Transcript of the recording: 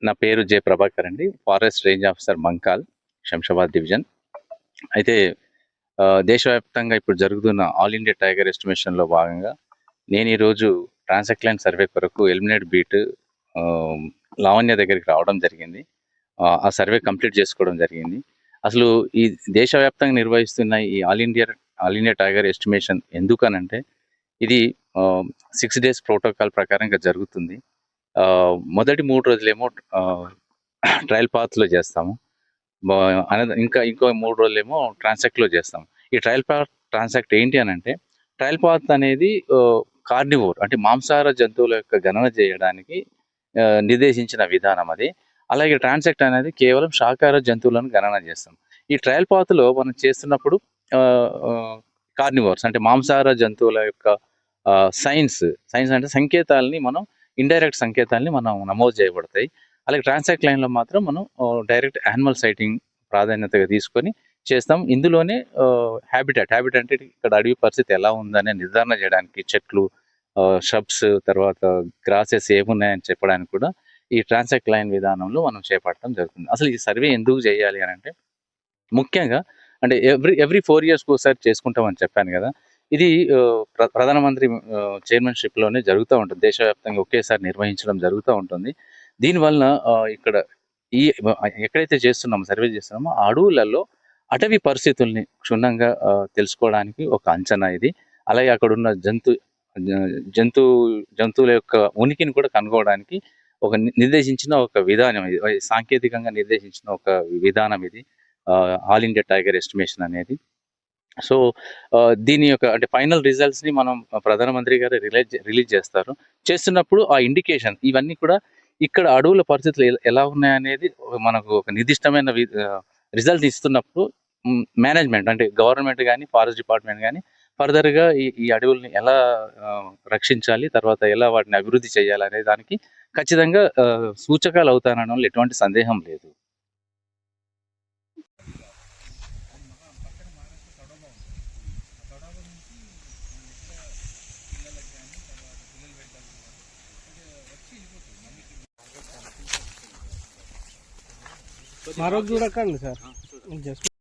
నా పేరు జె ప్రభాకర్ అండి. Forest range officer Mankal, Shamshabad division. అయితే దేశవ్యాప్తంగా ఇప్పుడు జరుగుతున్న ఆల్ ఇండియా టైగర్ ఎస్టిమేషన్‌లో భాగంగా నేను ఈరోజు ట్రాన్సాక్లైన్ సర్వే కొరకు ఎలిమినేట్ బీట్ లావణ్య దగ్గరికి రావడం జరిగింది. ఆ సర్వే కంప్లీట్ చేసుకోవడం జరిగింది. అసలు ఈ దేశవ్యాప్తంగా నిర్వహిస్తున్న ఈ ఆల్ ఇండియా టైగర్ ఎస్టిమేషన్ ఎందుకనంటే ఇది 6 డేస్ ప్రోటోకాల్ ప్రకారంగా జరుగుతుంది. మొదటి 3 రోజులేమో ట్రయల్ పాత్‌లో చేస్తాము. ఇంకో 3 రోజులేమో ట్రాన్సాక్ట్‌లో చేస్తాం. ఈ ట్రయల్ పాత్, ట్రాన్సాక్ట్ ఏంటి అనంటే, ట్రయల్ పాత్ అనేది కార్నివోర్ అంటే మాంసాహార జంతువుల యొక్క గణన చేయడానికి నిర్దేశించిన విధానం అది. అలాగే ట్రాన్సాక్ట్ అనేది కేవలం శాకాహార జంతువులను గణన చేస్తాం. ఈ ట్రయల్ పాత్‌లో మనం చేస్తున్నప్పుడు కార్నివోర్స్ అంటే మాంసాహార జంతువుల యొక్క సైన్స్ అంటే సంకేతాలని మనం ఇండైరెక్ట్ సంకేతాలని మనం నమోదు చేయబడతాయి. అలాగే ట్రాన్సాక్ట్ లైన్‌లో మాత్రం మనం డైరెక్ట్ యానిమల్ సైటింగ్ ప్రాధాన్యతగా తీసుకొని చేస్తాం. ఇందులోనే హ్యాబిటాట్ అంటే ఇక్కడ అడవి పరిస్థితి ఎలా ఉందనే నిర్ధారణ చేయడానికి చెట్లు, షబ్స్, తర్వాత గ్రాసెస్ ఏమున్నాయని చెప్పడానికి కూడా ఈ ట్రాన్సాక్ట్ లైన్ విధానంలో మనం చేపట్టడం జరుగుతుంది. అసలు ఈ సర్వే ఎందుకు చేయాలి అనంటే, ముఖ్యంగా అంటే ఎవ్రీ 4 ఇయర్స్‌కి ఒకసారి చేసుకుంటామని చెప్పాను కదా! ఇది ప్రధానమంత్రి చైర్మన్‌షిప్‌లోనే జరుగుతూ ఉంటుంది. దేశవ్యాప్తంగా ఒకేసారి నిర్వహించడం జరుగుతూ ఉంటుంది. దీనివలన ఇక్కడ ఎక్కడైతే చేస్తున్నామో, సర్వే చేస్తున్నామో ఆ అడవులలో అటవీ పరిస్థితుల్ని క్షుణ్ణంగా తెలుసుకోవడానికి ఒక అంచనా ఇది. అలాగే అక్కడున్న జంతువుల యొక్క ఉనికిని కూడా కనుగొనడానికి ఒక నిర్దేశించిన ఒక విధానం ఇది. సాంకేతికంగా నిర్దేశించిన ఒక విధానం ఇది. ఆల్ ఇండియా టైగర్ ఎస్టిమేషన్ అనేది. సో, దీని యొక్క అంటే ఫైనల్ రిజల్ట్స్‌ని మనం ప్రధానమంత్రి గారు రిలీజ్ చేస్తారు. చేస్తున్నప్పుడు ఆ ఇండికేషన్ ఇవన్నీ కూడా ఇక్కడ అడవుల పరిస్థితులు ఎలా ఉన్నాయనేది మనకు ఒక నిర్దిష్టమైన రిజల్ట్ ఇస్తున్నప్పుడు మేనేజ్మెంట్ అంటే గవర్నమెంట్ గానీ, ఫారెస్ట్ డిపార్ట్మెంట్ గానీ ఫర్దర్‌గా ఈ అడవుల్ని ఎలా రక్షించాలి, తర్వాత ఎలా వాటిని అభివృద్ధి చేయాలనే దానికి ఖచ్చితంగా సూచకాలు అవుతానడంలో ఎటువంటి సందేహం లేదు. మరొక చూడకండి సార్. జస్ట్